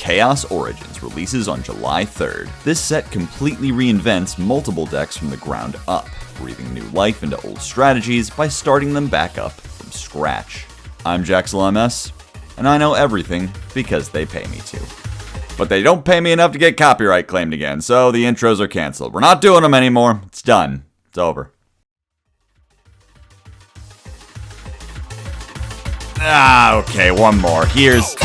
Chaos Origins releases on July 3rd. This set completely reinvents multiple decks from the ground up, breathing new life into old strategies by starting them back up from scratch. I'm JaxelMS, and I know everything because they pay me to. But they don't pay me enough to get copyright claimed again, so the intros are canceled. We're not doing them anymore. It's done. It's over. Okay, one more. Here's...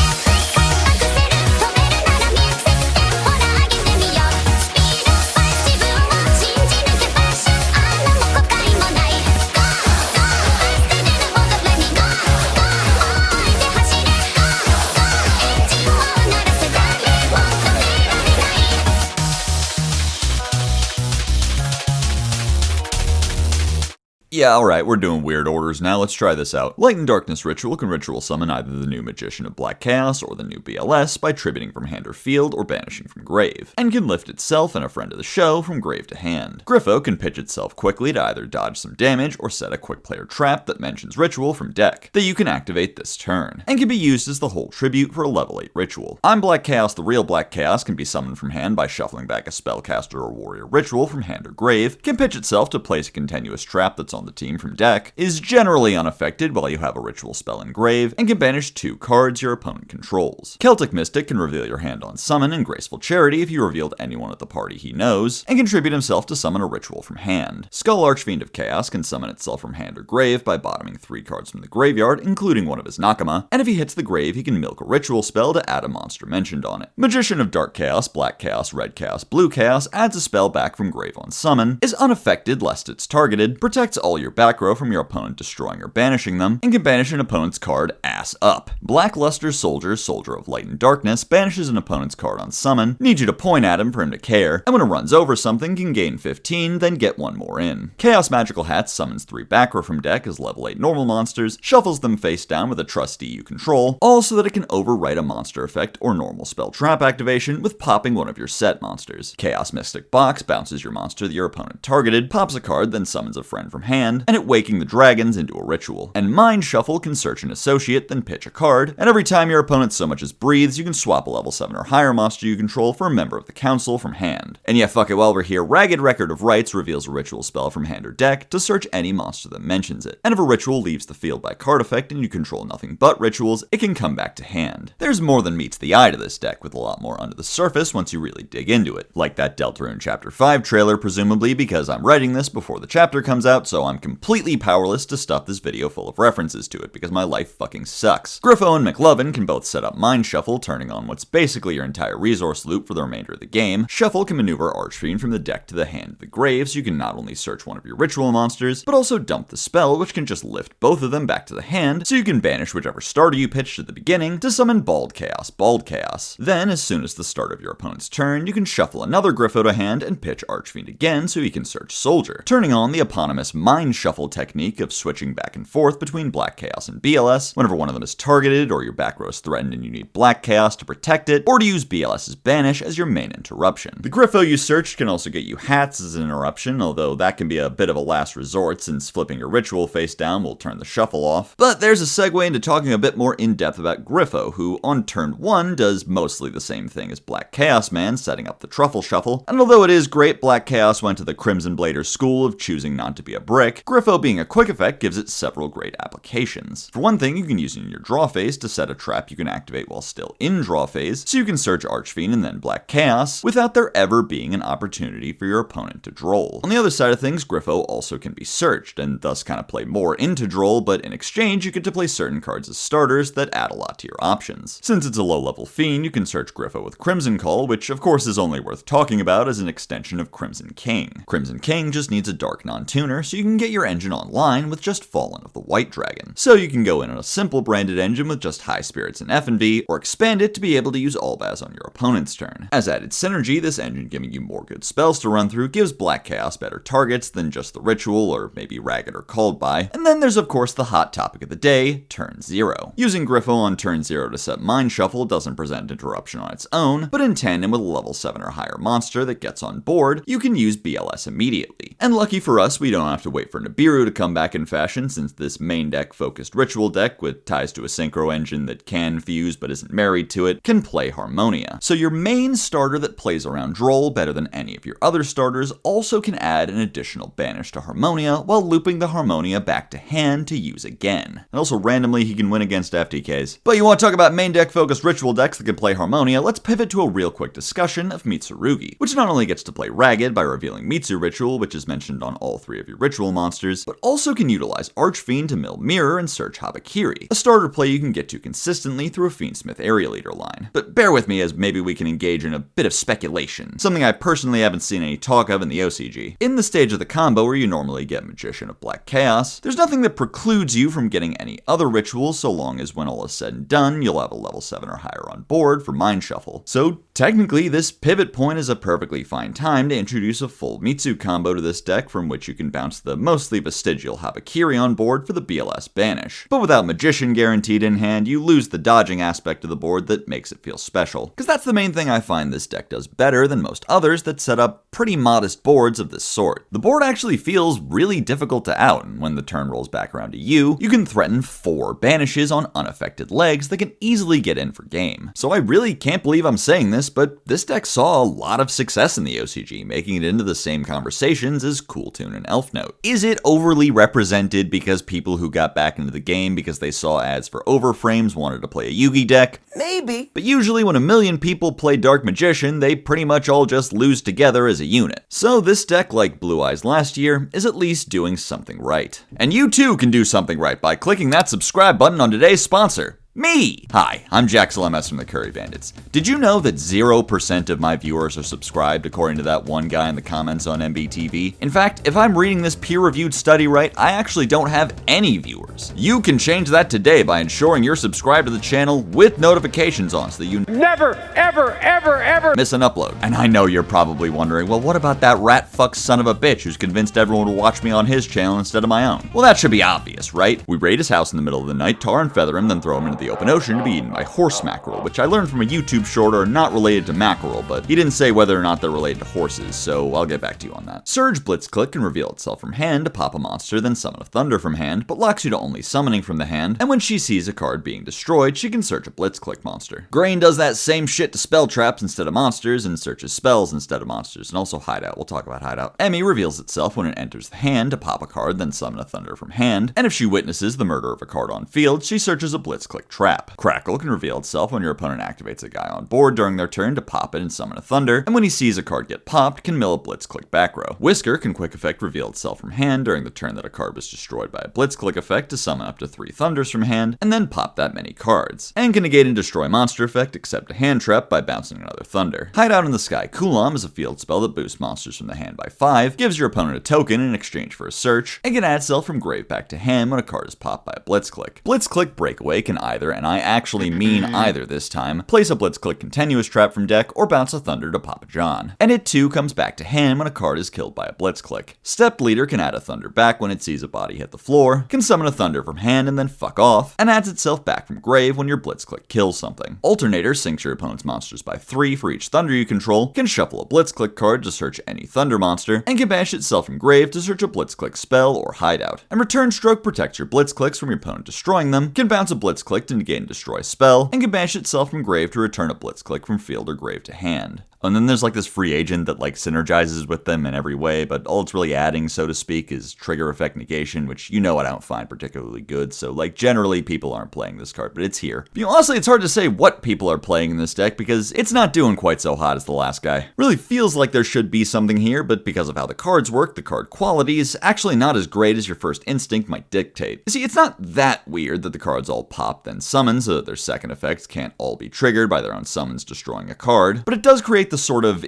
Yeah, alright, we're doing weird orders now, let's try this out. Light and Darkness Ritual can ritual summon either the new Magician of Black Chaos or the new BLS by tributing from hand or field or banishing from grave, and can lift itself and a friend of the show from grave to hand. Griffo can pitch itself quickly to either dodge some damage or set a quick player trap that mentions ritual from deck, that you can activate this turn, and can be used as the whole tribute for a level 8 ritual. I'm Black Chaos, the real Black Chaos can be summoned from hand by shuffling back a spellcaster or warrior ritual from hand or grave, can pitch itself to place a continuous trap that's on the team from deck, is generally unaffected while you have a ritual spell in grave, and can banish 2 cards your opponent controls. Celtic Mystic can reveal your hand on summon in Graceful Charity if you revealed anyone at the party he knows, and contribute himself to summon a ritual from hand. Skull Archfiend of Chaos can summon itself from hand or grave by bottoming 3 cards from the graveyard, including one of his Nakama, and if he hits the grave he can milk a ritual spell to add a monster mentioned on it. Magician of Dark Chaos, Black Chaos, Red Chaos, Blue Chaos adds a spell back from grave on summon, is unaffected lest it's targeted, protects all your back row from your opponent destroying or banishing them, and can banish an opponent's card ass up. Blackluster Soldier, Soldier of Light and Darkness, banishes an opponent's card on summon, needs you to point at him for him to care, and when it runs over something can gain 15, then get 1 more in. Chaos Magical Hat summons 3 back row from deck as level 8 normal monsters, shuffles them face down with a trustee you control, all so that it can overwrite a monster effect or normal spell trap activation with popping one of your set monsters. Chaos Mystic Box bounces your monster that your opponent targeted, pops a card, then summons a friend from hand, and it waking the dragons into a ritual. And Mind Shuffle can search an associate, then pitch a card, and every time your opponent so much as breathes, you can swap a level 7 or higher monster you control for a member of the council from hand. And yeah, fuck it, while we're here, Ragged Record of Rights reveals a ritual spell from hand or deck to search any monster that mentions it. And if a ritual leaves the field by card effect and you control nothing but rituals, it can come back to hand. There's more than meets the eye to this deck, with a lot more under the surface once you really dig into it. Like that Deltarune Chapter 5 trailer, presumably, because I'm writing this before the chapter comes out, so I'm completely powerless to stuff this video full of references to it because my life fucking sucks. Griffo and McLovin can both set up Mind Shuffle, turning on what's basically your entire resource loop for the remainder of the game. Shuffle can maneuver Archfiend from the deck to the hand of the grave, so you can not only search one of your ritual monsters, but also dump the spell, which can just lift both of them back to the hand, so you can banish whichever starter you pitched at the beginning to summon Bald Chaos, Bald Chaos. Then, as soon as the start of your opponent's turn, you can shuffle another Griffo to hand and pitch Archfiend again so he can search Soldier, turning on the eponymous Mind Shuffle technique of switching back and forth between Black Chaos and BLS whenever one of them is targeted or your back row is threatened and you need Black Chaos to protect it, or to use BLS's Banish as your main interruption. The Griffo you searched can also get you hats as an interruption, although that can be a bit of a last resort since flipping your ritual face down will turn the shuffle off. But there's a segue into talking a bit more in depth about Griffo, who on turn 1 does mostly the same thing as Black Chaos Man, setting up the Truffle Shuffle, and although it is great Black Chaos went to the Crimson Blader school of choosing not to be a brick, Griffo being a quick effect gives it several great applications. For one thing, you can use it in your draw phase to set a trap you can activate while still in draw phase, so you can search Archfiend and then Black Chaos without there ever being an opportunity for your opponent to droll. On the other side of things, Griffo also can be searched, and thus kind of play more into droll, but in exchange you get to play certain cards as starters that add a lot to your options. Since it's a low-level fiend, you can search Griffo with Crimson Call, which of course is only worth talking about as an extension of Crimson King. Crimson King just needs a dark non-tuner, so you can get your engine online with just Fallen of the White Dragon. So you can go in on a simple branded engine with just High Spirits and F&V, or expand it to be able to use Albaz on your opponent's turn. As added synergy, this engine giving you more good spells to run through gives Black Chaos better targets than just the ritual, or maybe Ragged or Called By. And then there's of course the hot topic of the day, turn 0. Using Griffo on turn 0 to set Mind Shuffle doesn't present interruption on its own, but in tandem with a level 7 or higher monster that gets on board, you can use BLS immediately. And lucky for us, we don't have to wait wait for Nibiru to come back in fashion, since this main deck focused ritual deck with ties to a synchro engine that can fuse but isn't married to it can play Harmonia. So your main starter that plays around Droll better than any of your other starters also can add an additional banish to Harmonia while looping the Harmonia back to hand to use again. And also randomly he can win against FTKs. But you want to talk about main deck focused ritual decks that can play Harmonia, let's pivot to a real quick discussion of Mitsurugi, which not only gets to play Ragged by revealing Mitsu Ritual, which is mentioned on all 3 of your ritual monsters, but also can utilize Archfiend to mill Mirror and search Habakiri, a starter play you can get to consistently through a Fiendsmith Area Leader line. But bear with me as maybe we can engage in a bit of speculation, something I personally haven't seen any talk of in the OCG. In the stage of the combo where you normally get Magician of Black Chaos, there's nothing that precludes you from getting any other rituals so long as when all is said and done, you'll have a level 7 or higher on board for Mind Shuffle. So technically, this pivot point is a perfectly fine time to introduce a full Mitsu combo to this deck from which you can bounce the mostly vestigial Habakiri on board for the BLS banish. But without Magician guaranteed in hand, you lose the dodging aspect of the board that makes it feel special. Because that's the main thing I find this deck does better than most others that set up pretty modest boards of this sort. The board actually feels really difficult to out, and when the turn rolls back around to you can threaten 4 banishes on unaffected legs that can easily get in for game. So I really can't believe I'm saying this, but this deck saw a lot of success in the OCG, making it into the same conversations as Cool Tune and Elfnote. Is it overly represented because people who got back into the game because they saw ads for Overframes wanted to play a Yu-Gi deck? Maybe. But usually when a million people play Dark Magician, they pretty much all just lose together as a unit. So this deck, like Blue Eyes last year, is at least doing something right. And you too can do something right by clicking that subscribe button on today's sponsor, me! Hi, I'm Jaxel MS from the Curry Bandits. Did you know that 0% of my viewers are subscribed according to that one guy in the comments on MBTV? In fact, if I'm reading this peer-reviewed study right, I actually don't have any viewers. You can change that today by ensuring you're subscribed to the channel with notifications on so that you never, ever miss an upload. And I know you're probably wondering, well, what about that rat fuck son of a bitch who's convinced everyone to watch me on his channel instead of my own? Well, that should be obvious, right? We raid his house in the middle of the night, tar and feather him, then throw him into the open ocean to be eaten by horse mackerel, which I learned from a YouTube short are not related to mackerel, but he didn't say whether or not they're related to horses, so I'll get back to you on that. Surge Blitzclique can reveal itself from hand to pop a monster, then summon a thunder from hand, but locks you to only summoning from the hand, and when she sees a card being destroyed, she can search a Blitzclique monster. Grain does that same shit to spell traps instead of monsters, and searches spells instead of monsters, and also Hideout. We'll talk about Hideout. Emmy reveals itself when it enters the hand to pop a card, then summon a thunder from hand, and if she witnesses the murder of a card on field, she searches a Blitzclique trap. Crackle can reveal itself when your opponent activates a guy on board during their turn to pop it and summon a thunder, and when he sees a card get popped, can mill a Blitzclique back row. Whisker can quick effect reveal itself from hand during the turn that a card was destroyed by a Blitzclique effect to summon up to 3 thunders from hand, and then pop that many cards. And can negate and destroy monster effect except a hand trap by bouncing another thunder. Hideout in the Sky Kulam is a field spell that boosts monsters from the hand by 5, gives your opponent a token in exchange for a search, and can add itself from grave back to hand when a card is popped by a Blitzclique. Blitzclique Breakaway can either, and I actually mean either this time, place a Blitzclique continuous trap from deck or bounce a thunder to Papa John. And it too comes back to hand when a card is killed by a Blitzclique. Stepped Leader can add a thunder back when it sees a body hit the floor, can summon a thunder from hand and then fuck off, and adds itself back from grave when your Blitzclique kills something. Alternator sinks your opponent's monsters by 3 for each thunder you control, can shuffle a Blitzclique card to search any thunder monster, and can banish itself from grave to search a Blitzclique spell or Hideout. And Return Stroke protects your Blitzcliques from your opponent destroying them, can bounce a Blitzclique to negate and destroy a spell, and can banish itself from grave to return a Blitzclique from field or grave to hand. And then there's like this free agent that like synergizes with them in every way, but all it's really adding, so to speak, is trigger effect negation, which you know I don't find particularly good, so like generally people aren't playing this card, but it's here. But, honestly, it's hard to say what people are playing in this deck because it's not doing quite so hot as the last guy. Really feels like there should be something here, but because of how the cards work, the card quality is actually not as great as your first instinct might dictate. You see, it's not that weird that the cards all pop then summon so that their second effects can't all be triggered by their own summons destroying a card, but it does create the sort of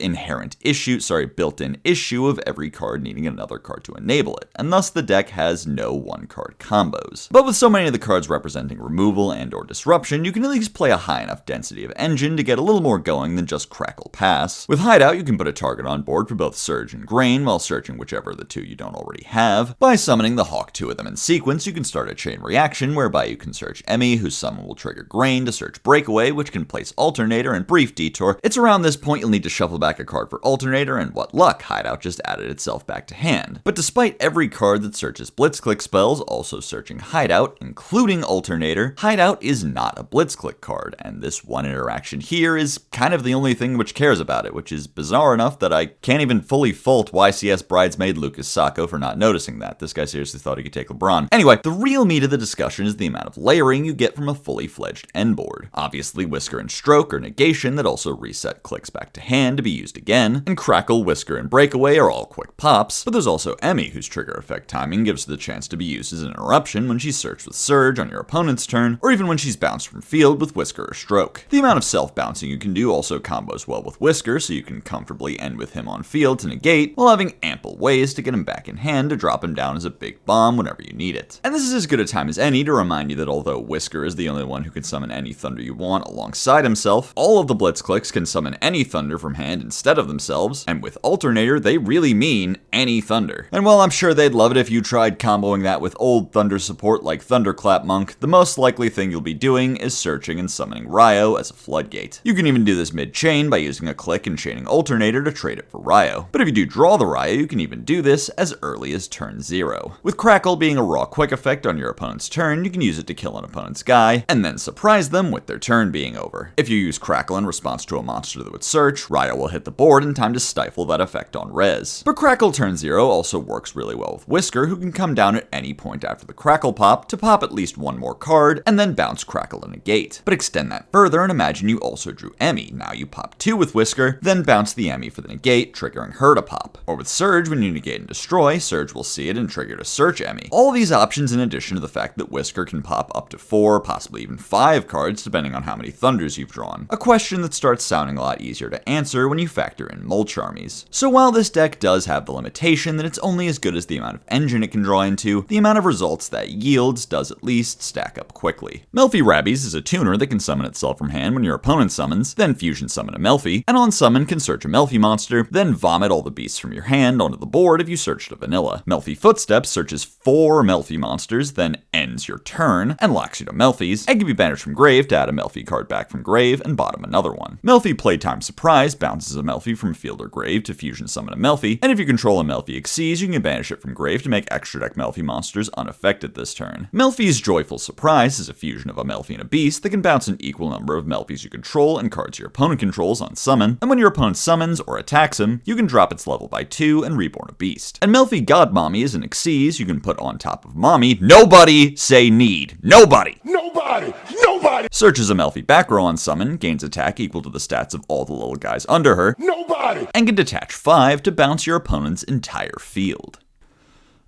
built-in issue of every card needing another card to enable it, and thus the deck has no one-card combos. But with so many of the cards representing removal and or disruption, you can at least play a high enough density of engine to get a little more going than just Crackle Pass. With Hideout, you can put a target on board for both Surge and Grain while searching whichever of the two you don't already have. By summoning the Hawk 2 of them in sequence, you can start a chain reaction whereby you can search Emmy, whose summon will trigger Grain, to search Breakaway, which can place Alternator and Brief Detour. It's around this point you'll need to shuffle back a card for Alternator, and what luck, Hideout just added itself back to hand. But despite every card that searches Blitzclique spells also searching Hideout, including Alternator, Hideout is not a Blitzclique card, and this one interaction here is kind of the only thing which cares about it, which is bizarre enough that I can't even fully fault YCS bridesmaid Lucas Sacco for not noticing that. This guy seriously thought he could take LeBron. Anyway, the real meat of the discussion is the amount of layering you get from a fully fledged end board. Obviously, Whisker and Stroke are negation that also reset clicks back to hand to be used again, and Crackle, Whisker, and Breakaway are all quick pops, but there's also Emmy, whose trigger effect timing gives her the chance to be used as an interruption when she's searched with Surge on your opponent's turn, or even when she's bounced from field with Whisker or Stroke. The amount of self-bouncing you can do also combos well with Whisker, so you can comfortably end with him on field to negate, while having ample ways to get him back in hand to drop him down as a big bomb whenever you need it. And this is as good a time as any to remind you that although Whisker is the only one who can summon any Thunder you want alongside himself, all of the Blitzclicks can summon any Thunder from hand instead of themselves, and with Alternator, they really mean any Thunder. And while I'm sure they'd love it if you tried comboing that with old Thunder support like Thunderclap Monk, the most likely thing you'll be doing is searching and summoning Ryo as a floodgate. You can even do this mid-chain by using a click and chaining Alternator to trade it for Ryo. But if you do draw the Ryo, you can even do this as early as turn 0. With Crackle being a raw quick effect on your opponent's turn, you can use it to kill an opponent's guy, and then surprise them with their turn being over. If you use Crackle in response to a monster that would search, Ryo will hit the board in time to stifle that effect on res. But Crackle turn 0 also works really well with Whisker, who can come down at any point after the Crackle pop to pop at least one more card, and then bounce Crackle and negate. But extend that further and imagine you also drew Emmy. Now you pop 2 with Whisker, then bounce the Emmy for the negate, triggering her to pop. Or with Surge, when you negate and destroy, Surge will see it and trigger to search Emmy. All these options in addition to the fact that Whisker can pop up to 4, possibly even 5 cards depending on how many Thunders you've drawn. A question that starts sounding a lot easier to answer when you factor in mulch armies. So while this deck does have the limitation that it's only as good as the amount of engine it can draw into, the amount of results that yields does at least stack up quickly. Melffy Rabbies is a tuner that can summon itself from hand when your opponent summons, then fusion summon a Melffy, and on summon can search a Melffy monster, then vomit all the beasts from your hand onto the board if you searched a vanilla. Melffy Footsteps searches 4 Melffy monsters, then ends your turn, and locks you to Melffys, and can be banished from grave to add a Melffy card back from grave and bottom another one. Melffy Playtime Surprise bounces a Melffy from field or grave to fusion summon a Melffy, and if you control a Melffy Xyz, you can banish it from grave to make extra deck Melffy monsters unaffected this turn. Melffy's Joyful Surprise is a fusion of a Melffy and a beast that can bounce an equal number of Melffys you control and cards your opponent controls on summon, and when your opponent summons or attacks him, you can drop its level by 2 and reborn a beast. And Melffy God Mommy is an Xyz you can put on top of Mommy. Nobody say need. Nobody! Nobody! Nobody! Searches a Melffy back row on summon, gains attack equal to the stats of all the little guys under her. Nobody! And can detach 5 to bounce your opponent's entire field.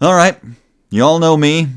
Alright, you all know me,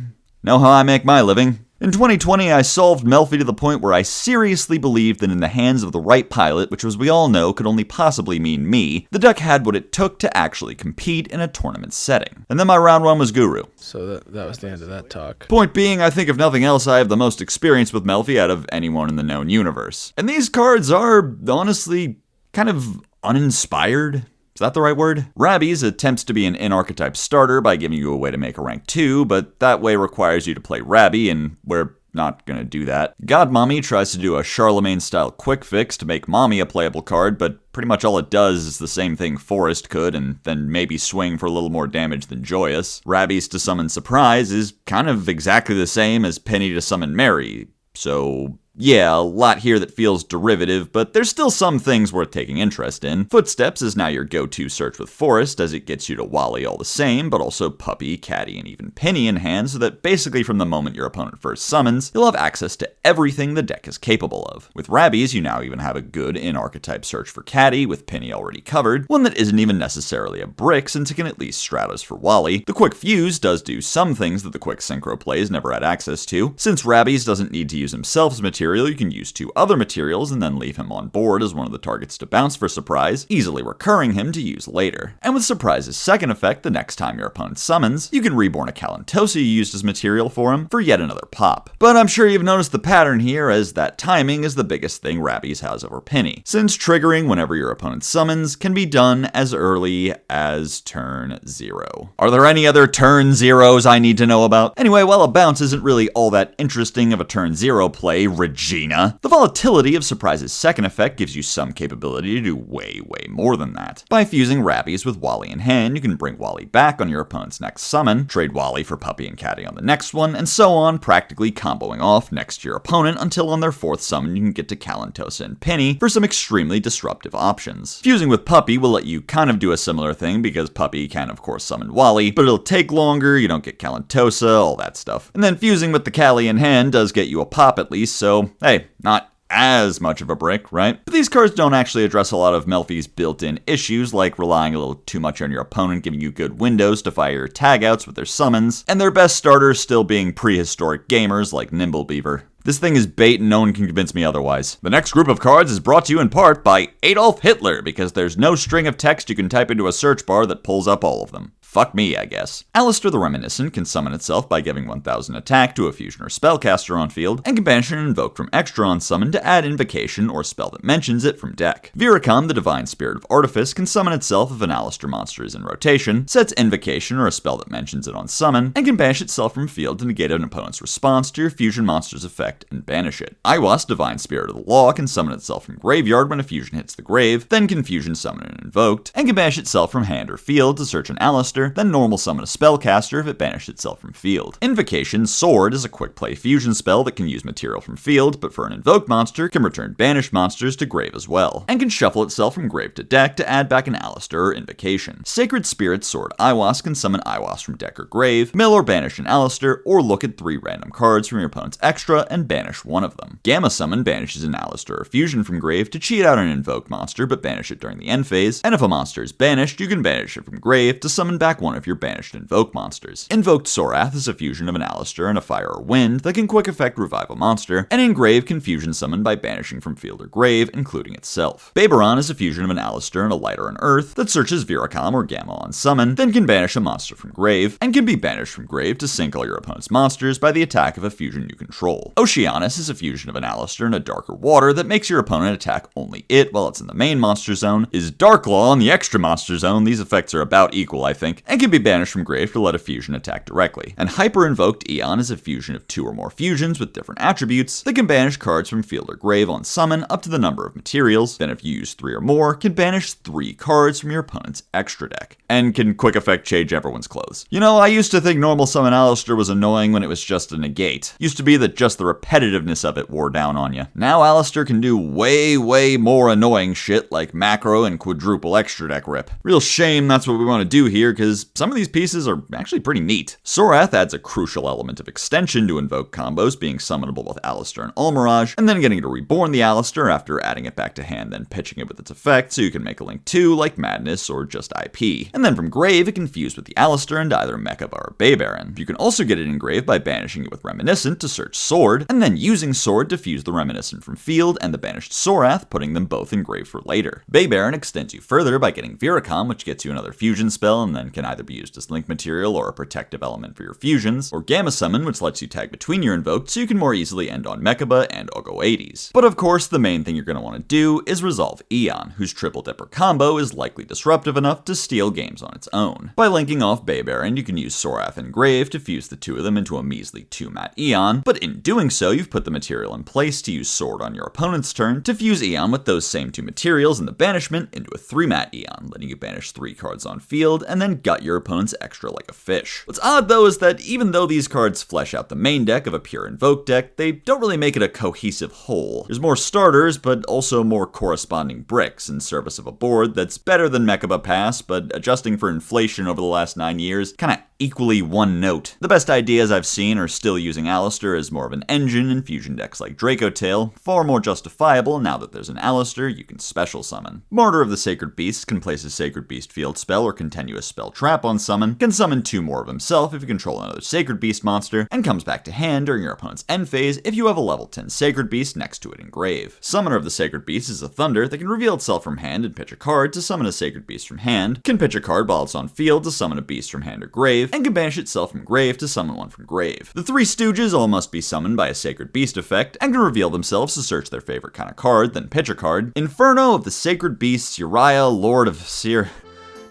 know how I make my living. In 2020, I solved Melffy to the point where I seriously believed that in the hands of the right pilot, which as we all know could only possibly mean me, the deck had what it took to actually compete in a tournament setting. And then my round 1 was Guru. So that was the end of that talk. Point being, I think if nothing else, I have the most experience with Melffy out of anyone in the known universe. And these cards are, honestly, kind of uninspired. Is that the right word? Rabbies attempts to be an in-archetype starter by giving you a way to make a rank 2, but that way requires you to play Rabby, and we're not gonna do that. God Mommy tries to do a Charlemagne-style quick fix to make Mommy a playable card, but pretty much all it does is the same thing Forest could, and then maybe swing for a little more damage than Joyous. Rabbies to summon Surprise is kind of exactly the same as Penny to summon Mary, so yeah, a lot here that feels derivative, but there's still some things worth taking interest in. Footsteps is now your go-to search with Forest, as it gets you to Wally all the same, but also Puppy, Caddy, and even Penny in hand, so that basically from the moment your opponent first summons, you'll have access to everything the deck is capable of. With Rabbies, you now even have a good in-archetype search for Caddy, with Penny already covered, one that isn't even necessarily a brick, since it can at least Stratos for Wally. The Quick Fuse does do some things that the Quick Synchro plays never had access to. Since Rabbies doesn't need to use himself as material, you can use 2 other materials and then leave him on board as one of the targets to bounce for Surprise, easily recurring him to use later. And with Surprise's second effect, the next time your opponent summons, you can reborn a Kalantosa you used as material for him for yet another pop. But I'm sure you've noticed the pattern here, as that timing is the biggest thing Rabbies has over Penny, since triggering whenever your opponent summons can be done as early as turn 0. Are there any other turn 0s I need to know about? Anyway, while a bounce isn't really all that interesting of a turn 0 play, Regina. The volatility of Surprise's second effect gives you some capability to do way more than that. By fusing Rabbies with Wally in hand, you can bring Wally back on your opponent's next summon, trade Wally for Puppy and Catty on the next one, and so on, practically comboing off next to your opponent until on their fourth summon you can get to Kalantosa and Penny for some extremely disruptive options. Fusing with Puppy will let you kind of do a similar thing because Puppy can of course summon Wally, but it'll take longer, you don't get Kalantosa, all that stuff. And then fusing with the Callie in hand does get you a pop at least, so hey, not as much of a brick, right? But these cards don't actually address a lot of Melffy's built-in issues, like relying a little too much on your opponent giving you good windows to fire your tagouts with their summons, and their best starters still being prehistoric gamers like Nimblebeaver. This thing is bait and no one can convince me otherwise. The next group of cards is brought to you in part by Adolf Hitler, because there's no string of text you can type into a search bar that pulls up all of them. Fuck me, I guess. Alistair the Reminiscent can summon itself by giving 1000 attack to a fusion or spellcaster on field, and can banish an Invoked from extra on summon to add invocation or spell that mentions it from deck. Viracom the Divine Spirit of Artifice can summon itself if an Alistair monster is in rotation, sets invocation or a spell that mentions it on summon, and can banish itself from field to negate an opponent's response to your fusion monster's effect and banish it. Iwas Divine Spirit of the Law can summon itself from graveyard when a fusion hits the grave, then can fusion summon an Invoked, and can banish itself from hand or field to search an Alistair, then normal summon a spellcaster if it banished itself from field. Invocation Sword is a quick play fusion spell that can use material from field, but for an invoked monster can return banished monsters to grave as well, and can shuffle itself from grave to deck to add back an Alistair or invocation. Sacred Spirit Sword Iwas can summon Iwas from deck or grave, mill or banish an Alistair, or look at 3 random cards from your opponent's extra and banish one of them. Gamma Summon banishes an Alistair or fusion from grave to cheat out an invoked monster but banish it during the end phase, and if a monster is banished, you can banish it from grave to summon back one of your banished invoked monsters. Invoked Sorath is a fusion of an Alistair and a fire or wind that can quick effect revive a monster, and in grave can fusion summon by banishing from field or grave, including itself. Baberon is a fusion of an Alistair and a light or an earth that searches Viracom or Gamma on summon, then can banish a monster from grave, and can be banished from grave to sink all your opponent's monsters by the attack of a fusion you control. Oceanus is a fusion of an Alistair and a darker water that makes your opponent attack only it while it's in the main monster zone, is Darklaw in the extra monster zone, these effects are about equal I think, and can be banished from grave to let a fusion attack directly. And Hyper Invoked Eon is a fusion of 2 or more fusions with different attributes that can banish cards from field or grave on summon up to the number of materials, then if you use 3 or more, can banish 3 cards from your opponent's extra deck, and can quick effect change everyone's clothes. You know, I used to think normal summon Alistair was annoying when it was just a negate. Used to be that just the repetitiveness of it wore down on you. Now Alistair can do way more annoying shit like macro and quadruple extra deck rip. Real shame that's what we want to do here, because some of these pieces are actually pretty neat. Sorath adds a crucial element of extension to invoke combos, being summonable with Alistair and Almirage, and then getting to reborn the Alistair after adding it back to hand, then pitching it with its effect so you can make a link 2 like Madness or just IP. And then from grave it can fuse with the Alistair into either Mechaba or Baybaron. You can also get it in grave by banishing it with Reminiscent to search Sword, and then using Sword to fuse the Reminiscent from field and the banished Sorath, putting them both in grave for later. Baybaron extends you further by getting Viracom, which gets you another fusion spell and then can either be used as link material or a protective element for your fusions, or Gamma Summon, which lets you tag between your invoked so you can more easily end on Mechaba and Ogo80s. But of course, the main thing you're going to want to do is resolve Eon, whose triple dipper combo is likely disruptive enough to steal games on its own. By linking off Baybaron, you can use Sorath and Grave to fuse the 2 of them into a measly 2-mat Eon, but in doing so, you've put the material in place to use Sword on your opponent's turn to fuse Eon with those same 2 materials in the banishment into a 3-mat Eon, letting you banish 3 cards on field and then gut your opponent's extra like a fish. What's odd though is that even though these cards flesh out the main deck of a pure Invoke deck, they don't really make it a cohesive whole. There's more starters, but also more corresponding bricks in service of a board that's better than Mechaba Pass, but adjusting for inflation over the last 9 years, kinda equally one note. The best ideas I've seen are still using Alistair as more of an engine in fusion decks like Draco Tail, far more justifiable now that there's an Alistair you can special summon. Martyr of the Sacred Beasts can place a Sacred Beast field spell or continuous spell trap on summon, can summon 2 more of himself if you control another Sacred Beast monster, and comes back to hand during your opponent's end phase if you have a level 10 Sacred Beast next to it in grave. Summoner of the Sacred Beast is a Thunder that can reveal itself from hand and pitch a card to summon a Sacred Beast from hand, can pitch a card while it's on field to summon a beast from hand or grave, and can banish itself from grave to summon one from grave. The 3 Stooges all must be summoned by a Sacred Beast effect, and can reveal themselves to search their favorite kind of card, then pitch a card. Inferno of the Sacred Beasts, Uriah, Lord of Seer...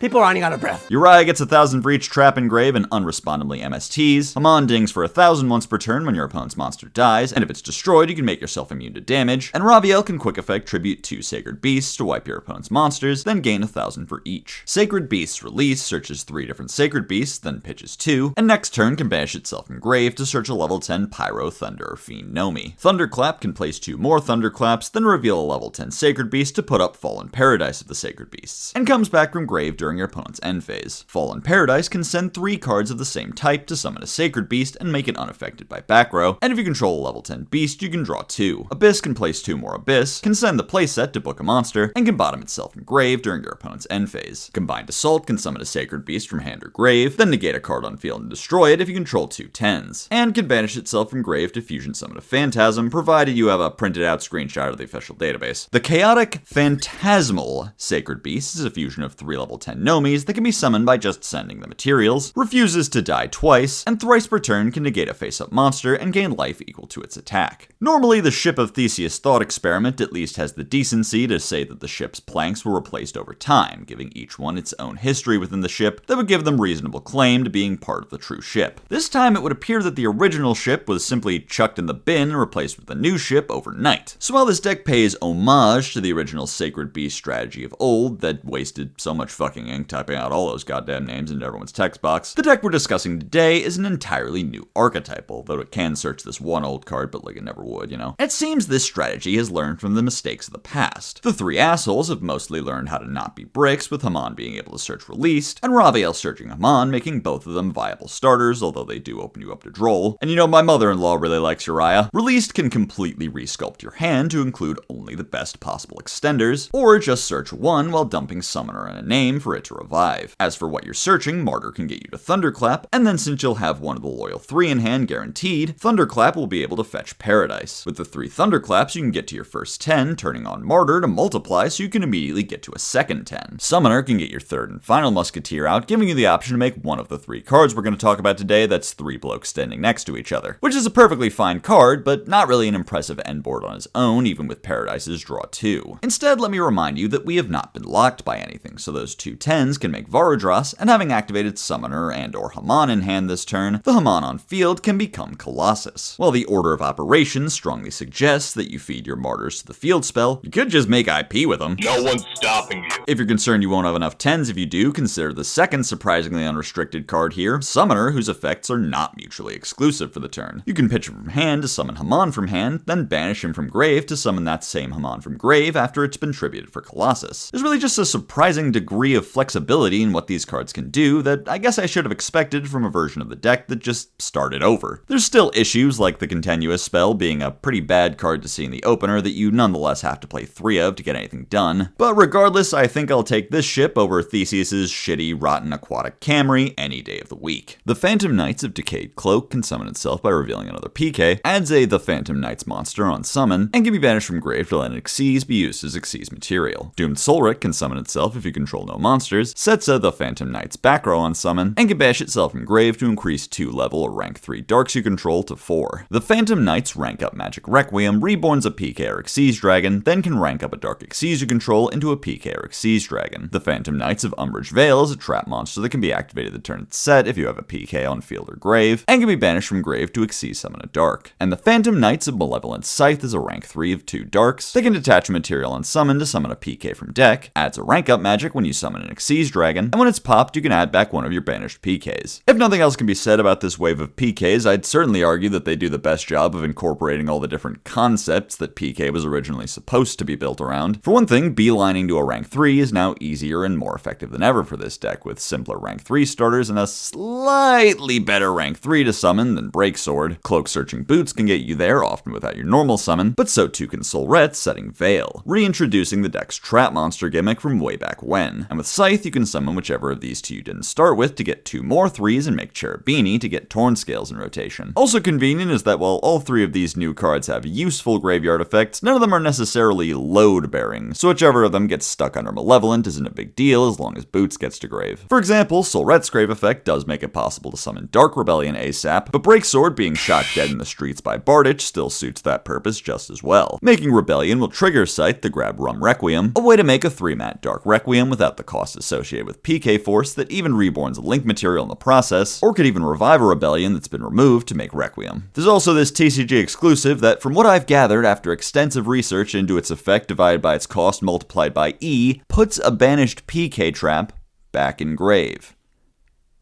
People are running out of breath. Uriah gets 1,000 for each trap, engrave, and unrespondably MSTs. Haman dings for 1,000 once per turn when your opponent's monster dies, and if it's destroyed, you can make yourself immune to damage. And Raviel can quick effect tribute 2 Sacred Beasts to wipe your opponent's monsters, then gain 1,000 for each. Sacred Beasts release searches 3 different Sacred Beasts, then pitches 2, and next turn can banish itself from grave to search a level 10 Pyro, Thunder, or Fiend Nomi. Thunderclap can place 2 more Thunderclaps, then reveal a level 10 Sacred Beast to put up Fallen Paradise of the Sacred Beasts, and comes back from grave during your opponent's end phase. Fallen Paradise can send 3 cards of the same type to summon a Sacred Beast and make it unaffected by back row, and if you control a level 10 beast, you can draw 2. Abyss can place 2 more Abyss, can send the playset to book a monster, and can bottom itself from grave during your opponent's end phase. Combined Assault can summon a Sacred Beast from hand or grave, then negate a card on field and destroy it if you control 2 10s, and can banish itself from grave to fusion summon a Phantasm, provided you have a printed out screenshot of the official database. The Chaotic Phantasmal Sacred Beast is a fusion of 3 level 10 Nomis that can be summoned by just sending the materials, refuses to die twice, and thrice per turn can negate a face-up monster and gain life equal to its attack. Normally, the Ship of Theseus Thought experiment at least has the decency to say that the ship's planks were replaced over time, giving each one its own history within the ship that would give them reasonable claim to being part of the true ship. This time, it would appear that the original ship was simply chucked in the bin and replaced with a new ship overnight. So while this deck pays homage to the original Sacred Beast strategy of old that wasted so much fucking ink typing out all those goddamn names into everyone's text box, the deck we're discussing today is an entirely new archetype, although it can search this one old card, but like it never would, you know? It seems this strategy has learned from the mistakes of the past. The 3 assholes have mostly learned how to not be bricks, with Haman being able to search Released, and Raviel searching Haman, making both of them viable starters, although they do open you up to Droll. And you know, my mother-in-law really likes Uriah. Released can completely resculpt your hand to include only the best possible extenders, or just search 1 while dumping Summoner and a name for it to revive. As for what you're searching, Martyr can get you to Thunderclap, and then since you'll have one of the loyal 3 in hand guaranteed, Thunderclap will be able to fetch Paradise. With the 3 Thunderclaps, you can get to your first 10, turning on Martyr to multiply so you can immediately get to a second 10. Summoner can get your third and final Musketeer out, giving you the option to make one of the 3 cards we're going to talk about today that's 3 blokes standing next to each other, which is a perfectly fine card, but not really an impressive end board on its own, even with Paradise's draw 2. Instead, let me remind you that we have not been locked by anything, so those 2 10s can make Varadras, and having activated Summoner and or Haman in hand this turn, the Haman on field can become Colossus. While the order of operations strongly suggests that you feed your martyrs to the field spell, you could just make IP with them. No one's stopping you. If you're concerned you won't have enough 10s if you do, consider the second surprisingly unrestricted card here, Summoner, whose effects are not mutually exclusive for the turn. You can pitch him from hand to summon Haman from hand, then banish him from grave to summon that same Haman from grave after it's been tributed for Colossus. There's really just a surprising degree of flexibility in what these cards can do that I guess I should have expected from a version of the deck that just started over. There's still issues like the Continuous spell being a pretty bad card to see in the opener that you nonetheless have to play 3 of to get anything done, but regardless, I think I'll take this ship over Theseus's shitty, rotten Aquatic Camry any day of the week. The Phantom Knights of Decayed Cloak can summon itself by revealing another PK, adds a The Phantom Knights monster on summon, and can be banished from grave to let an Xyz be used as Xyz material. Doomed Soulric can summon itself if you control no monsters, sets a The Phantom Knights back row on summon, and can banish itself from grave to increase 2 level or rank 3 darks you control to 4. The Phantom Knights rank up Magic Requiem, reborns a PK or Xyz dragon, then can rank up a Dark Xyz you control into a PK or Xyz dragon. The Phantom Knights of Umbrage Vale is a trap monster that can be activated the turn it's set if you have a PK on field or grave, and can be banished from grave to Xyz summon a dark. And the Phantom Knights of Malevolent Scythe is a rank 3 of 2 darks. They can detach a material on summon to summon a PK from deck, adds a rank up magic when you summon an Xyz dragon, and when it's popped you can add back one of your banished PKs. If nothing else can be said about this wave of PKs, I'd certainly argue that they do the best job of incorporating all the different concepts that PK was originally supposed to be built around. For one thing, beelining to a rank 3 is now easier and more effective than ever for this deck, with simpler rank 3 starters and a slightly better rank 3 to summon than Breaksword. Cloak Searching Boots can get you there, often without your normal summon, but so too can Soulret setting Veil, reintroducing the deck's trap monster gimmick from way back when. And with Scythe, you can summon whichever of these 2 you didn't start with to get 2 more 3s and make Cherubini to get Torn Scales in rotation. Also convenient is that while all 3 of these new cards have useful graveyard effects, none of them are necessarily load-bearing, so whichever of them gets stuck under Malevolent isn't a big deal as long as Boots gets to grave. For example, Soulret's grave effect does make it possible to summon Dark Rebellion ASAP, but Breaksword being shot dead in the streets by Bardich still suits that purpose just as well. Making Rebellion will trigger Scythe to grab Rum Requiem, a way to make a 3-mat Dark Requiem without the cost cost associated with PK Force that even reborns Link material in the process, or could even revive a rebellion that's been removed to make Requiem. There's also this TCG exclusive that, from what I've gathered after extensive research into its effect divided by its cost multiplied by E, puts a banished PK trap back in grave.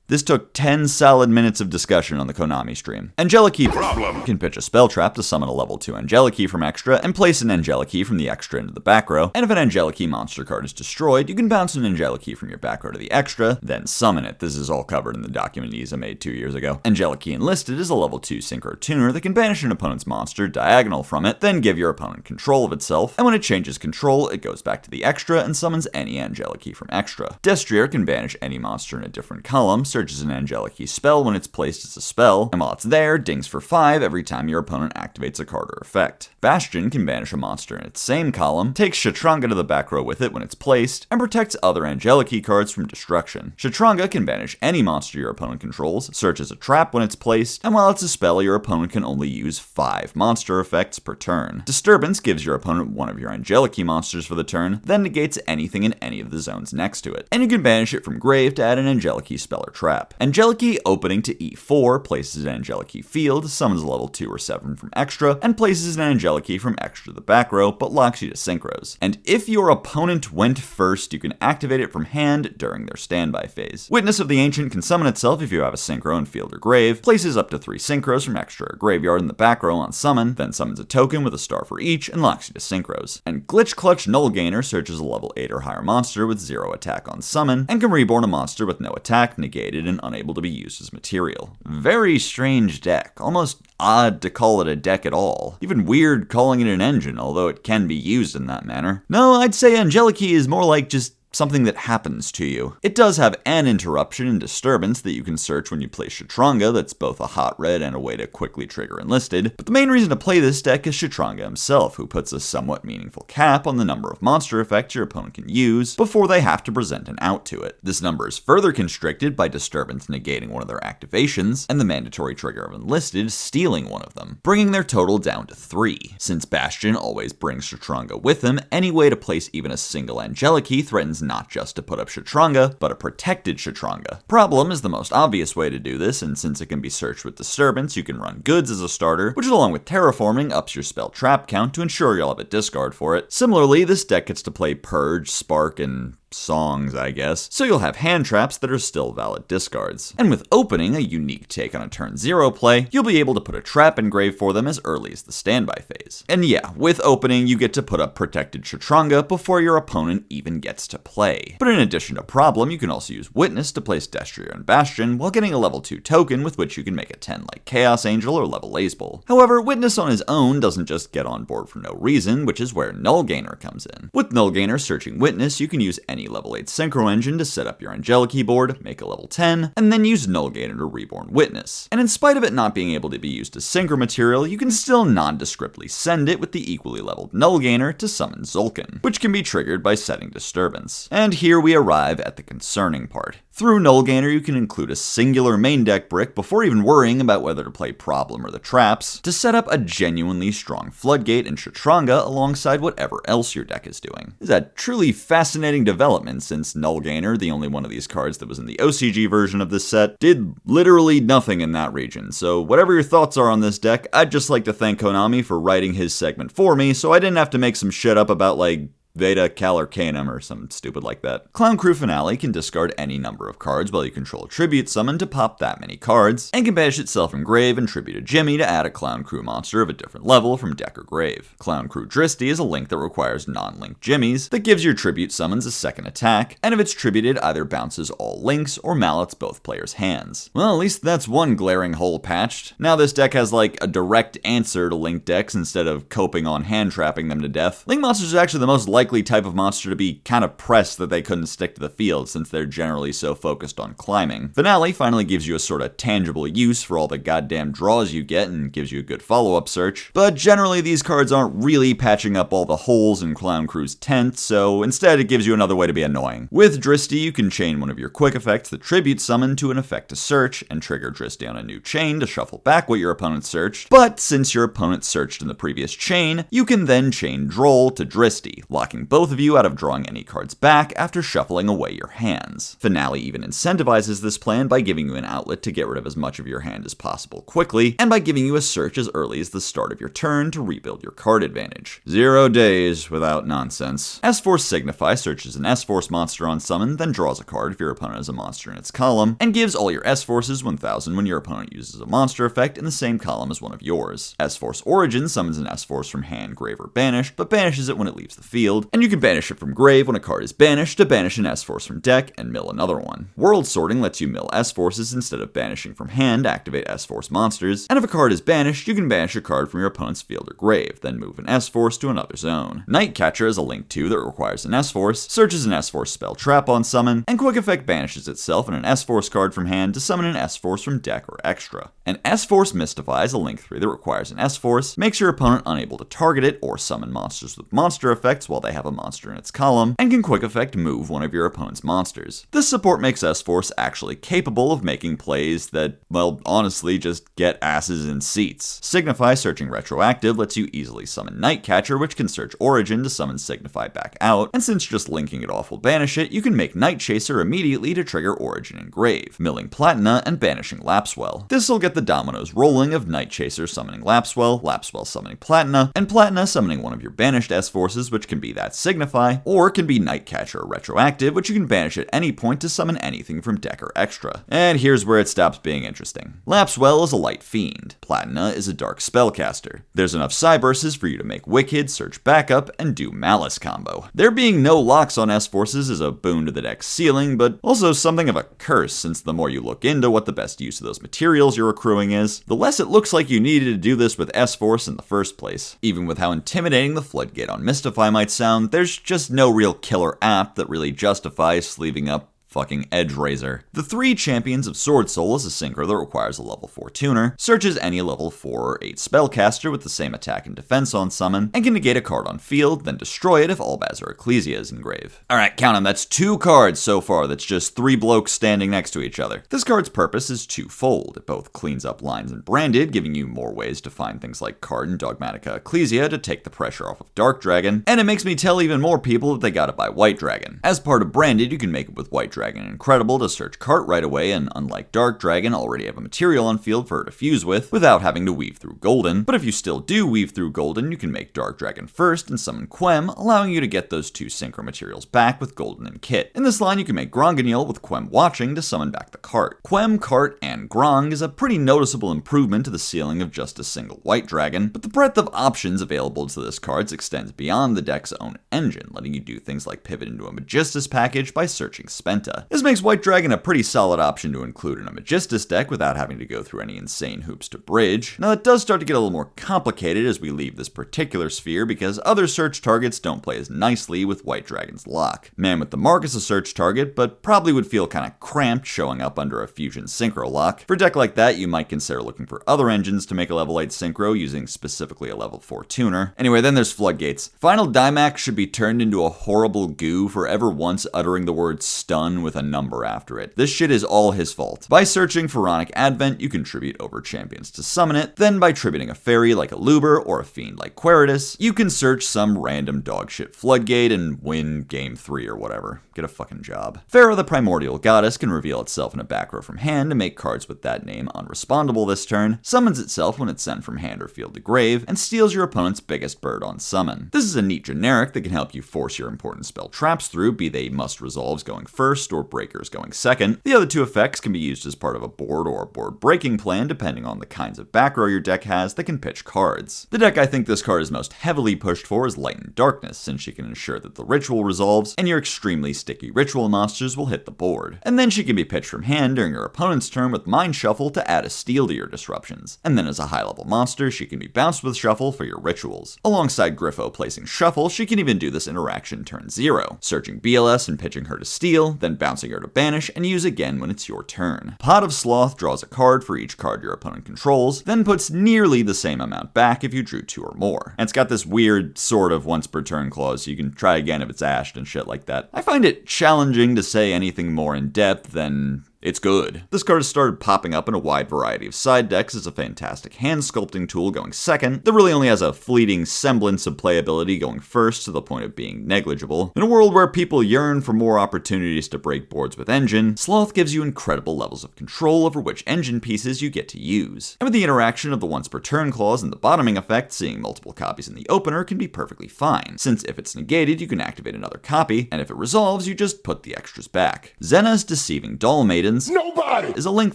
This took 10 solid minutes of discussion on the Konami stream. Angelic Key can pitch a spell trap to summon a level 2 Angelic Key from extra and place an Angelic Key from the extra into the back row, and if an Angelic Key monster card is destroyed, you can bounce an Angelic Key from your back row to the extra, then summon it. This is all covered in the document Isa made 2 years ago. Angelic Key Enlisted is a level 2 Synchro Tuner that can banish an opponent's monster diagonal from it, then give your opponent control of itself, and when it changes control, it goes back to the extra and summons any Angelic Key from extra. Destrier can banish any monster in a different column, searches an Angelic Key spell when it's placed as a spell, and while it's there, dings for 5 every time your opponent activates a card or effect. Bastion can banish a monster in its same column, takes Shatranga to the back row with it when it's placed, and protects other Angelic Key cards from destruction. Shatranga can banish any monster your opponent controls, searches a trap when it's placed, and while it's a spell, your opponent can only use 5 monster effects per turn. Disturbance gives your opponent one of your Angelic Key monsters for the turn, then negates anything in any of the zones next to it. And you can banish it from grave to add an Angelic Key spell or trap. Angelic Key opening to E4 places an Angelic Key field, summons a level 2 or 7 from extra, and places an Angelic Key from extra to the back row, but locks you to synchros. And if your opponent went first, you can activate it from hand during their standby phase. Witness of the Ancient can summon itself if you have a synchro in field or grave, places up to 3 synchros from extra or graveyard in the back row on summon, then summons a token with a star for each and locks you to synchros. And Glitch Clutch Null Gainer searches a level 8 or higher monster with 0 attack on summon, and can reborn a monster with no attack, negated, and unable to be used as material. Very strange deck, almost odd to call it a deck at all. Even weird calling it an engine, although it can be used in that manner. No, I'd say Angelic Key is more like just something that happens to you. It does have an interruption and disturbance that you can search when you play Shatranga that's both a hot red and a way to quickly trigger Enlisted, but the main reason to play this deck is Shatranga himself, who puts a somewhat meaningful cap on the number of monster effects your opponent can use before they have to present an out to it. This number is further constricted by Disturbance negating one of their activations, and the mandatory trigger of Enlisted stealing one of them, bringing their total down to 3. Since Bastion always brings Shatranga with him, any way to place even a single Angelic Key threatens not just to put up Shatranga, but a protected Shatranga. Problem is the most obvious way to do this, and since it can be searched with Disturbance, you can run Goods as a starter, which along with Terraforming ups your spell trap count to ensure you'll have a discard for it. Similarly, this deck gets to play Purge, Spark, and songs, I guess, so you'll have hand traps that are still valid discards. And with Opening, a unique take on a turn 0 play, you'll be able to put a trap in grave for them as early as the standby phase. And yeah, with Opening, you get to put up protected Shatranga before your opponent even gets to play. But in addition to Problem, you can also use Witness to place Destrier and Bastion while getting a level 2 token with which you can make a 10 like Chaos Angel or level Ace-Bull. However, Witness on his own doesn't just get on board for no reason, which is where Null Gainer comes in. With Null Gainer searching Witness, you can use any level 8 Synchro Engine to set up your Angelic Keyboard, make a level 10, and then use Null Gainer to reborn Witness. And in spite of it not being able to be used as synchro material, you can still nondescriptly send it with the equally leveled Null Gainer to summon Zulkin, which can be triggered by setting Disturbance. And here we arrive at the concerning part. Through Null Gainer, you can include a singular main deck brick before even worrying about whether to play Problem or the traps, to set up a genuinely strong Floodgate and Shatranga alongside whatever else your deck is doing. This is a truly fascinating development, since Null Gainer, the only one of these cards that was in the OCG version of this set, did literally nothing in that region. So whatever your thoughts are on this deck, I'd just like to thank Konami for writing his segment for me, so I didn't have to make some shit up about like Veda, Cal, or Canem, or something stupid like that. Clown Crew Finale can discard any number of cards while you control a Tribute Summon to pop that many cards, and can banish itself from grave and tribute a Jimmy to add a Clown Crew monster of a different level from deck or grave. Clown Crew Dristy is a link that requires non-link Jimmies that gives your Tribute Summons a second attack, and if it's tributed, either bounces all links or mallets both players' hands. Well, at least that's one glaring hole patched. Now this deck has like a direct answer to link decks instead of coping on hand trapping them to death. Link monsters are actually the most likely type of monster to be kind of pressed that they couldn't stick to the field, since they're generally so focused on climbing. Finale finally gives you a sort of tangible use for all the goddamn draws you get and gives you a good follow-up search, but generally these cards aren't really patching up all the holes in Clown Crew's tent, so instead it gives you another way to be annoying. With Dristy, you can chain one of your quick effects, the Tribute Summon, to an effect to search, and trigger Dristy on a new chain to shuffle back what your opponent searched, but since your opponent searched in the previous chain, you can then chain Droll to Dristy, lock locking both of you out of drawing any cards back after shuffling away your hands. Finale even incentivizes this plan by giving you an outlet to get rid of as much of your hand as possible quickly, and by giving you a search as early as the start of your turn to rebuild your card advantage. 0 days without nonsense. S-Force Signify searches an S-Force monster on summon, then draws a card if your opponent has a monster in its column, and gives all your S-Forces 1000 when your opponent uses a monster effect in the same column as one of yours. S-Force Origin summons an S-Force from hand, grave, or banished, but banishes it when it leaves the field, and you can banish it from grave when a card is banished to banish an S-Force from deck and mill another one. World Sorting lets you mill S-Forces instead of banishing from hand, activate S-Force monsters, and if a card is banished, you can banish a card from your opponent's field or grave, then move an S-Force to another zone. Nightcatcher is a link 2 that requires an S-Force, searches an S-Force spell trap on summon, and quick effect banishes itself and an S-Force card from hand to summon an S-Force from deck or extra. And S-Force Mystify is a link 3 that requires an S-Force, makes your opponent unable to target it or summon monsters with monster effects while they have a monster in its column, and can quick effect move one of your opponent's monsters. This support makes S-Force actually capable of making plays that, well, honestly just get asses in seats. Signify searching retroactive lets you easily summon Nightcatcher, which can search Origin to summon Signify back out, and since just linking it off will banish it, you can make Night Chaser immediately to trigger Origin and Grave, milling Platina and banishing Lapswell. This'll get the dominoes rolling of Night Chaser summoning Lapswell, Lapswell summoning Platina, and Platina summoning one of your banished S-Forces, which can be that Signify, or can be Nightcatcher retroactive, which you can banish at any point to summon anything from deck or extra. And here's where it stops being interesting. Lapswell is a light fiend. Platina is a dark spellcaster. There's enough Cybursts for you to make Wicked, search backup, and do Malice combo. There being no locks on S-Forces is a boon to the deck's ceiling, but also something of a curse, since the more you look into what the best use of those materials you're accruing is, the less it looks like you needed to do this with S-Force in the first place. Even with how intimidating the Floodgate on Mystify might sound, there's just no real killer app that really justifies sleeving up fucking Edge Razor. The 3 Champions of Swordsoul is a synchro that requires a level 4 tuner, searches any level 4 or 8 spellcaster with the same attack and defense on summon, and can negate a card on field, then destroy it if Albaz or Ecclesia is in grave. Alright, count 'em, that's 2 cards so far, that's just 3 blokes standing next to each other. This card's purpose is twofold. It both cleans up lines and branded, giving you more ways to find things like Card and Dogmatica Ecclesia to take the pressure off of Dark Dragon, and it makes me tell even more people that they gotta buy White Dragon. As part of branded, you can make it with White Dragon Incredible to search cart right away, and unlike Dark Dragon, already have a material on field for her to fuse with, without having to weave through Golden. But if you still do weave through Golden, you can make Dark Dragon first and summon Quem, allowing you to get those 2 synchro materials back with Golden and Kit. In this line, you can make Gronganiel with Quem watching to summon back the cart. Quem, Cart, and Grong is a pretty noticeable improvement to the ceiling of just a single White Dragon, but the breadth of options available to this card extends beyond the deck's own engine, letting you do things like pivot into a Magistus package by searching Spenta. This makes White Dragon a pretty solid option to include in a Magistus deck without having to go through any insane hoops to bridge. Now it does start to get a little more complicated as we leave this particular sphere because other search targets don't play as nicely with White Dragon's lock. Man with the Mark is a search target, but probably would feel kinda cramped showing up under a Fusion Synchro lock. For a deck like that, you might consider looking for other engines to make a level 8 Synchro using specifically a level 4 tuner. Anyway, then there's Floodgates. Final Dimac should be turned into a horrible goo for ever once uttering the word stun with a number after it. This shit is all his fault. By searching Pharaonic Advent, you can tribute over champions to summon it, then by tributing a fairy like a Loubob or a fiend like Queritus, you can search some random dogshit Floodgate and win game 3 or whatever. Get a fucking job. Pharaoh the Primordial Goddess can reveal itself in a back row from hand to make cards with that name unrespondable this turn, summons itself when it's sent from hand or field to grave, and steals your opponent's biggest bird on summon. This is a neat generic that can help you force your important spell traps through, be they must resolves going first or breakers going second. The other 2 effects can be used as part of a board or a board breaking plan depending on the kinds of back row your deck has that can pitch cards. The deck I think this card is most heavily pushed for is Light and Darkness, since she can ensure that the ritual resolves and your extremely sticky ritual monsters will hit the board. And then she can be pitched from hand during your opponent's turn with Mind Shuffle to add a steal to your disruptions. And then as a high level monster, she can be bounced with Shuffle for your rituals. Alongside Griffo placing Shuffle, she can even do this interaction turn 0, searching BLS and pitching her to steal, then bouncing her to banish and use again when it's your turn. Pot of Sloth draws a card for each card your opponent controls, then puts nearly the same amount back if you drew 2 or more. And it's got this weird sort of once per turn clause, so you can try again if it's ashed and shit like that. I find it challenging to say anything more in depth than It's good. This card has started popping up in a wide variety of side decks as a fantastic hand sculpting tool going second, that really only has a fleeting semblance of playability going first to the point of being negligible. In a world where people yearn for more opportunities to break boards with Engine, Sloth gives you incredible levels of control over which Engine pieces you get to use. And with the interaction of the once per turn clause and the bottoming effect, seeing multiple copies in the opener can be perfectly fine, since if it's negated you can activate another copy, and if it resolves you just put the extras back. Zenna's Deceiving Doll Maidens is a Link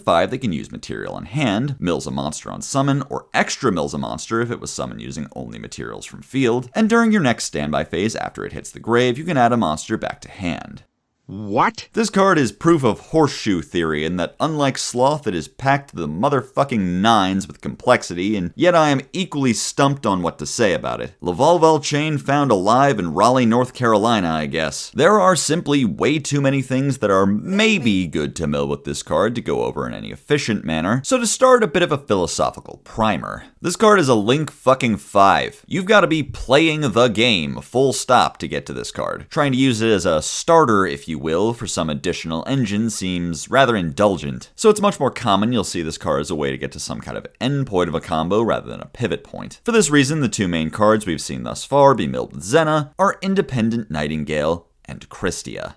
5 that can use material on hand, mills a monster on summon, or extra mills a monster if it was summoned using only materials from field, and during your next standby phase after it hits the grave you can add a monster back to hand. What? This card is proof of horseshoe theory in that unlike Sloth it is packed to the motherfucking nines with complexity, and yet I am equally stumped on what to say about it. Lavolval chain found alive in Raleigh, North Carolina, I guess. There are simply way too many things that are maybe good to mill with this card to go over in any efficient manner, so to start a bit of a philosophical primer. This card is a Link fucking 5. You've got to be playing the game, full stop, to get to this card. Trying to use it as a starter, if you will, for some additional engine seems rather indulgent. So it's much more common you'll see this card as a way to get to some kind of endpoint of a combo rather than a pivot point. For this reason, the two main cards we've seen thus far be milled with Zenna are Independent Nightingale and Christia.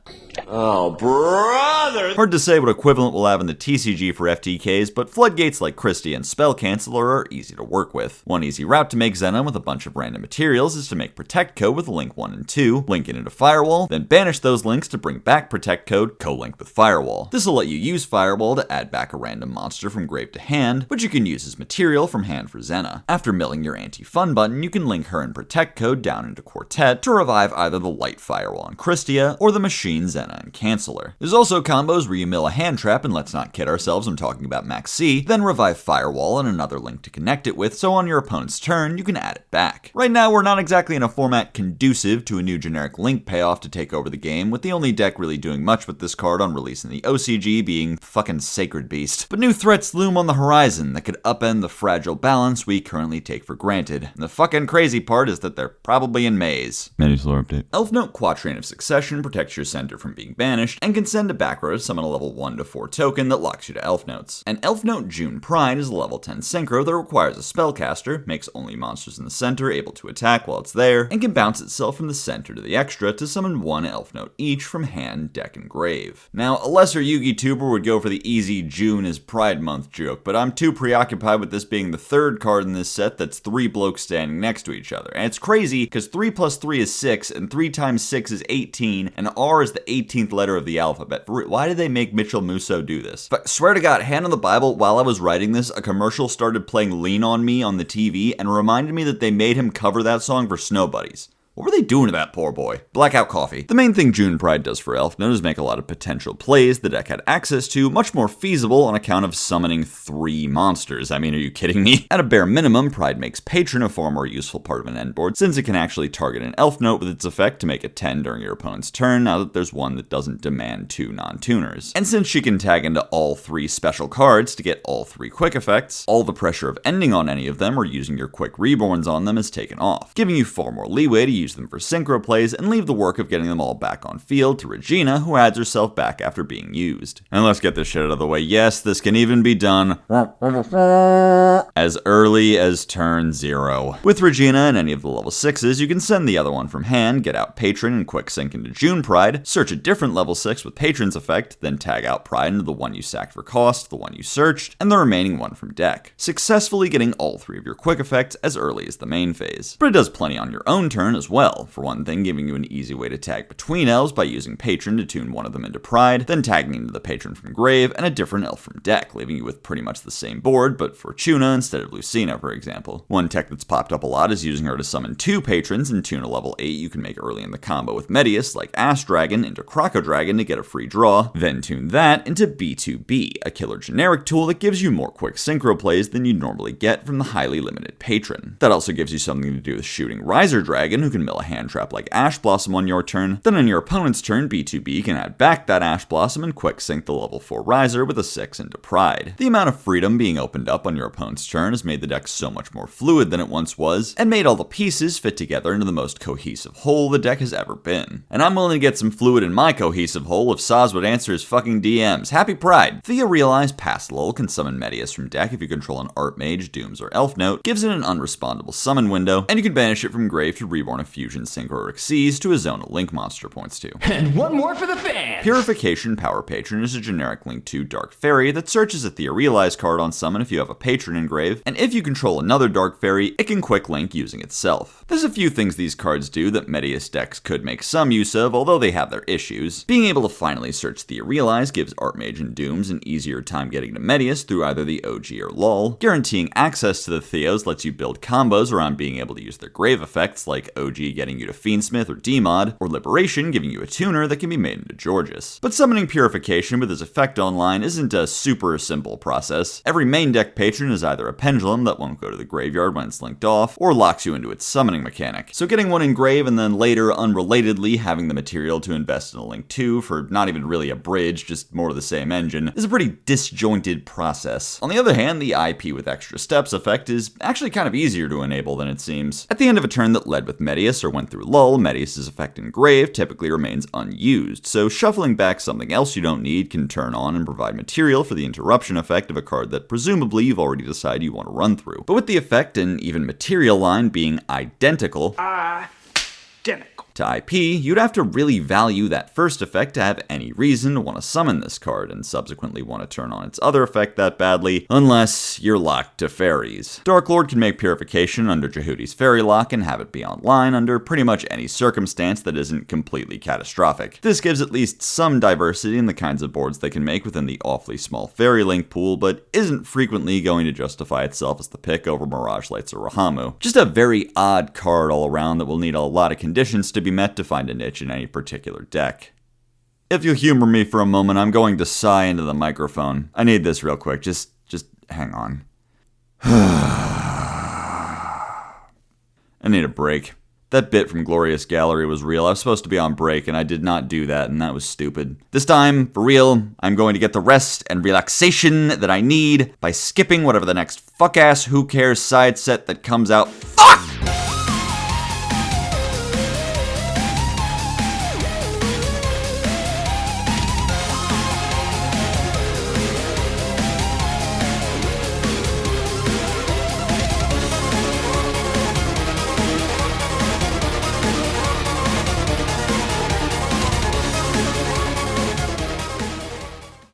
Oh, brother! Hard to say what equivalent we'll have in the TCG for FTKs, but floodgates like Christia and Spell Canceller are easy to work with. One easy route to make Zenna with a bunch of random materials is to make Protect Code with Link 1 and 2, link it into Firewall, then banish those links to bring back Protect Code, co-linked with Firewall. This will let you use Firewall to add back a random monster from grave to hand, which you can use as material from hand for Zenna. After milling your anti-fun button, you can link her and Protect Code down into Quartet to revive either the Light Firewall on Christia or the Machine Zenna and Canceller. There's also combos where you mill a hand trap, and let's not kid ourselves, I'm talking about Max C, then revive Firewall and another link to connect it with, so on your opponent's turn, you can add it back. Right now, we're not exactly in a format conducive to a new generic link payoff to take over the game, with the only deck really doing much with this card on release in the OCG being fucking Sacred Beast. But new threats loom on the horizon that could upend the fragile balance we currently take for granted. And the fucking crazy part is that they're probably in maze. Managed lore update. Elfnote Quatrain of Succession protects your center from being banished, and can send a back row to summon a level 1 to 4 token that locks you to Elfnotes. And Elfnote June Pride is a level 10 synchro that requires a spellcaster, makes only monsters in the center able to attack while it's there, and can bounce itself from the center to the extra to summon one Elfnote each from hand, deck, and grave. Now, a lesser Yugi tuber would go for the easy June is Pride Month joke, but I'm too preoccupied with this being the third card in this set that's 3 blokes standing next to each other. And it's crazy, because 3 plus 3 is 6, and 3 times 6 is 18, and R is the 18th letter of the alphabet. Why did they make Mitchell Musso do this? But swear to God, hand on the Bible, while I was writing this, a commercial started playing Lean On Me on the TV and reminded me that they made him cover that song for Snow Buddies. What were they doing to that poor boy? Blackout coffee. The main thing June Pride does for Elfnote is make a lot of potential plays the deck had access to much more feasible on account of summoning 3 monsters. I mean, are you kidding me? At a bare minimum, Pride makes Patron a far more useful part of an end board, since it can actually target an Elfnote with its effect to make it 10 during your opponent's turn, now that there's one that doesn't demand 2 non-tuners. And since she can tag into all 3 special cards to get all 3 quick effects, all the pressure of ending on any of them or using your quick reborns on them is taken off, giving you far more leeway to use them for synchro plays and leave the work of getting them all back on field to Regina, who adds herself back after being used. And let's get this shit out of the way. Yes, this can even be done as early as turn 0. With Regina and any of the level 6s, you can send the other one from hand, get out Patron and quick sync into June Pride, search a different level 6 with Patron's effect, then tag out Pride into the one you sacked for cost, the one you searched, and the remaining one from deck, successfully getting all 3 of your quick effects as early as the main phase. But it does plenty on your own turn as well. For one thing, giving you an easy way to tag between elves by using Patron to tune one of them into Pride, then tagging into the Patron from grave and a different elf from deck, leaving you with pretty much the same board, but Fortuna instead of Lucina, for example. One tech that's popped up a lot is using her to summon 2 Patrons and tune a level 8 you can make early in the combo with Medius, like Ash Dragon into Croco Dragon to get a free draw, then tune that into B2B, a killer generic tool that gives you more quick synchro plays than you'd normally get from the highly limited Patron. That also gives you something to do with shooting Riser Dragon, who can can mill a hand trap like Ash Blossom on your turn, then on your opponent's turn, B2B can add back that Ash Blossom and quick sync the level 4 Riser with a 6 into Pride. The amount of freedom being opened up on your opponent's turn has made the deck so much more fluid than it once was, and made all the pieces fit together into the most cohesive whole the deck has ever been. And I'm willing to get some fluid in my cohesive whole if Saz would answer his fucking DMs. Happy Pride! Theorealize Past Lull can summon Medius from deck if you control an Archmage, Dooms, or Elfnote, gives it an unrespondable summon window, and you can banish it from grave to reborn a Fusion Synchro or Xyz to a zone a Link monster points to. And one more for the fans! Purification Power Patron is a generic Link 2 Dark Fairy that searches a Theorealize card on summon if you have a patron in grave, and if you control another Dark Fairy, it can quick link using itself. There's a few things these cards do that Medius decks could make some use of, although they have their issues. Being able to finally search Theorealize gives Archmage and Dooms an easier time getting to Medius through either the OG or LOL. Guaranteeing access to the Theos lets you build combos around being able to use their grave effects, like OG getting you to Fiendsmith or Demod, or Liberation giving you a tuner that can be made into Georges. But summoning Purification with his effect online isn't a super simple process. Every main deck patron is either a pendulum that won't go to the graveyard when it's linked off, or locks you into its summoning mechanic. So getting one in grave and then later, unrelatedly, having the material to invest in a Link 2 for not even really a bridge, just more of the same engine, is a pretty disjointed process. On the other hand, the IP with extra steps effect is actually kind of easier to enable than it seems. At the end of a turn that led with Medius or went through lull, Medius' effect in grave typically remains unused, so shuffling back something else you don't need can turn on and provide material for the interruption effect of a card that presumably you've already decided you want to run through. But with the effect and even material line being identical to IP, you'd have to really value that first effect to have any reason to want to summon this card, and subsequently want to turn on its other effect that badly, unless you're locked to fairies. Dark Lord can make Purification under Jehuti's Fairy Lock and have it be online under pretty much any circumstance that isn't completely catastrophic. This gives at least some diversity in the kinds of boards they can make within the awfully small Fairy Link pool, but isn't frequently going to justify itself as the pick over Mirage Lights or Rahamu. Just a very odd card all around that will need a lot of conditions to be met to find a niche in any particular deck. If you'll humor me for a moment, I'm going to sigh into the microphone. I need this real quick, just hang on. I need a break. That bit from Glorious Gallery was real. I was supposed to be on break and I did not do that, and that was stupid. This time, for real, I'm going to get the rest and relaxation that I need by skipping whatever the next fuck-ass who cares side set that comes out. Fuck!